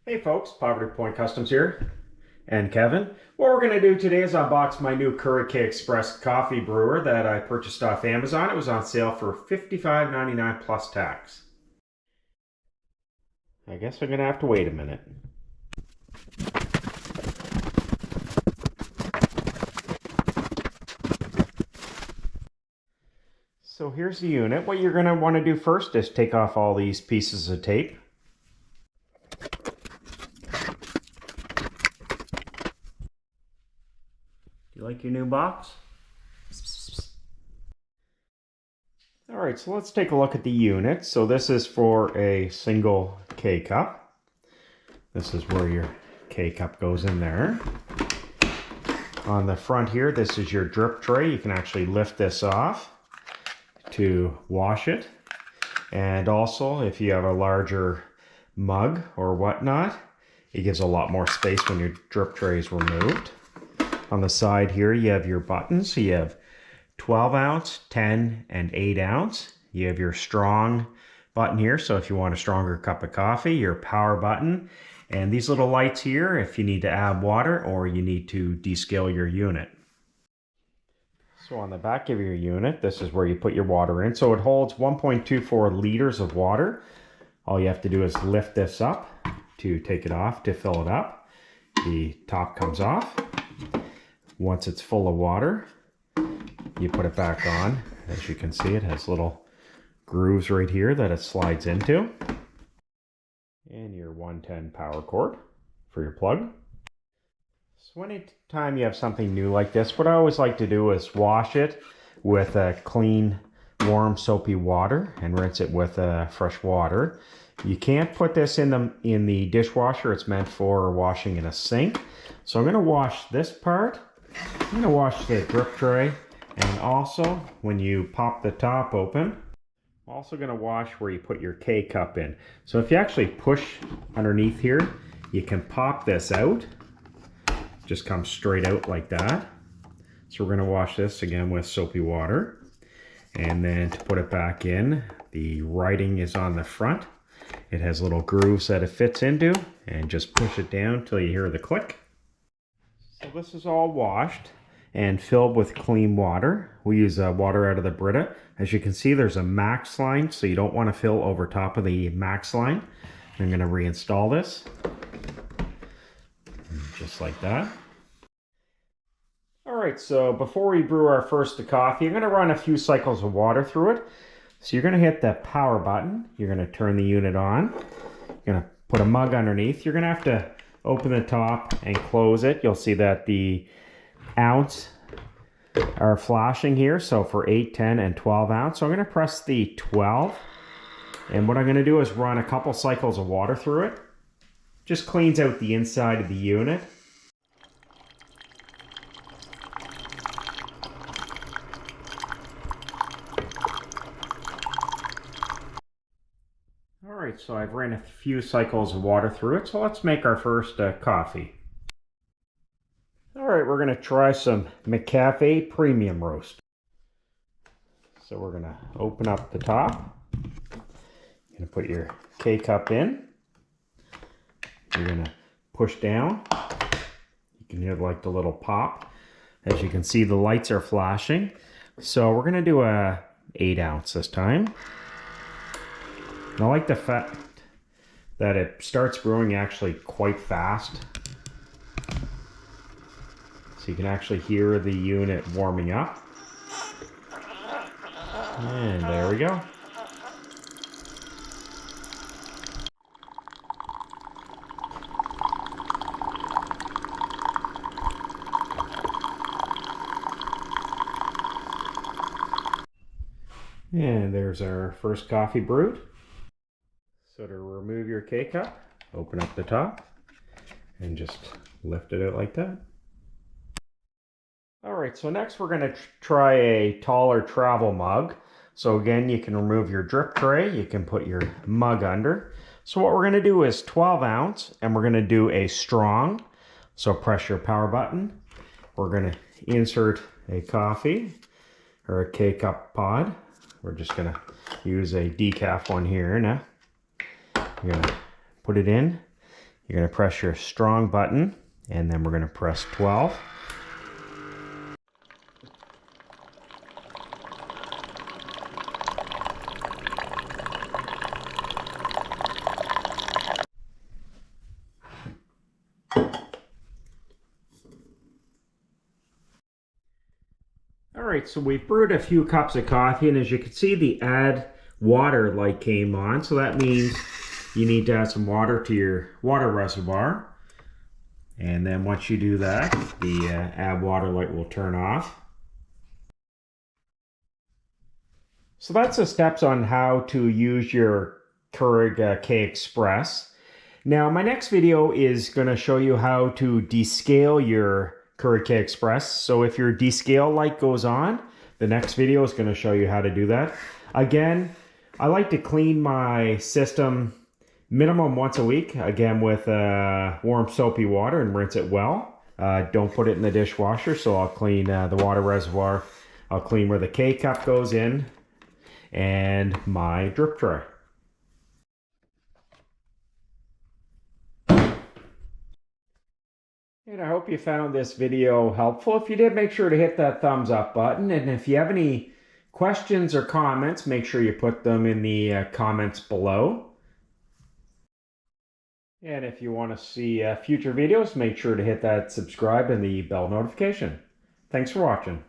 Hey folks, Poverty Point Customs here, and Kevin. What we're going to do today is unbox my new Keurig Express coffee brewer that I purchased off Amazon. It was on sale for $55.99 plus tax. I guess I'm going to have to wait a minute. So here's the unit. What you're going to want to do first is take off all these pieces of tape. Do you like your new box? Alright, so let's take a look at the unit. So this is for a single K-cup. This is where your K-cup goes in there. On the front here, this is your drip tray. You can actually lift this off to wash it. And also, if you have a larger mug or whatnot, it gives a lot more space when your drip tray is removed. On the side here, you have your buttons. So you have 12 ounce, 10, and 8 ounce. You have your strong button here. So if you want a stronger cup of coffee, your power button. And these little lights here, if you need to add water or you need to descale your unit. So on the back of your unit, this is where you put your water in. So it holds 1.24 liters of water. All you have to do is lift this up to take it off to fill it up. The top comes off. Once it's full of water, you put it back on. As you can see, it has little grooves right here that it slides into. And your 110 power cord for your plug. So anytime you have something new like this, what I always like to do is wash it with a clean, warm, soapy water and rinse it with fresh water. You can't put this in the dishwasher. It's meant for washing in a sink. So I'm going to wash this part. I'm going to wash the drip tray, and also when you pop the top open, I'm also going to wash where you put your K-cup in. So if you actually push underneath here, you can pop this out. Just comes straight out like that. So we're going to wash this again with soapy water. And then to put it back in, the writing is on the front. It has little grooves that it fits into, and just push it down until you hear the click. So this is all washed and filled with clean water. We use water out of the Brita. As you can see, there's a max line, so you don't want to fill over top of the max line. I'm going to reinstall this. Just like that. Alright, so before we brew our first coffee, I'm going to run a few cycles of water through it. So you're going to hit the power button. You're going to turn the unit on. You're going to put a mug underneath. You're going to have to open the top and close it. You'll see that the ounce are flashing here. So for 8, 10, and 12 ounce. So I'm going to press the 12. And what I'm going to do is run a couple cycles of water through it. Just cleans out the inside of the unit. Alright, so I've ran a few cycles of water through it, so let's make our first coffee. Alright, we're going to try some McCafe Premium Roast. So we're going to open up the top. You're going to put your K-cup in. You're going to push down. You can hear like the little pop. As you can see, the lights are flashing. So we're going to do a 8 ounce this time. And I like the fact that it starts brewing actually quite fast. So you can actually hear the unit warming up. And there we go. And there's our first coffee brewed. So to remove your K-cup, open up the top and just lift it out like that. Alright, so next we're going to try a taller travel mug. So again, you can remove your drip tray, you can put your mug under. So what we're going to do is 12 ounce, and we're going to do a strong. So press your power button. We're going to insert a coffee or a K-cup pod. We're just going to use a decaf one here now. You're going to put it in. You're going to press your strong button, and then we're going to press 12. Alright, so we've brewed a few cups of coffee, and as you can see, the add water light came on, so that means you need to add some water to your water reservoir. And then once you do that, the add water light will turn off. So that's the steps on how to use your Keurig K-Express. Now my next video is going to show you how to descale your Keurig K-Express. So if your descale light goes on, the next video is going to show you how to do that. Again, I like to clean my system minimum once a week, again with warm soapy water, and rinse it well. Don't put it in the dishwasher, so I'll clean the water reservoir. I'll clean where the K-cup goes in and my drip tray. And I hope you found this video helpful. If you did, make sure to hit that thumbs up button. And if you have any questions or comments, make sure you put them in the comments below. And if you want to see future videos, make sure to hit that subscribe and the bell notification. Thanks for watching.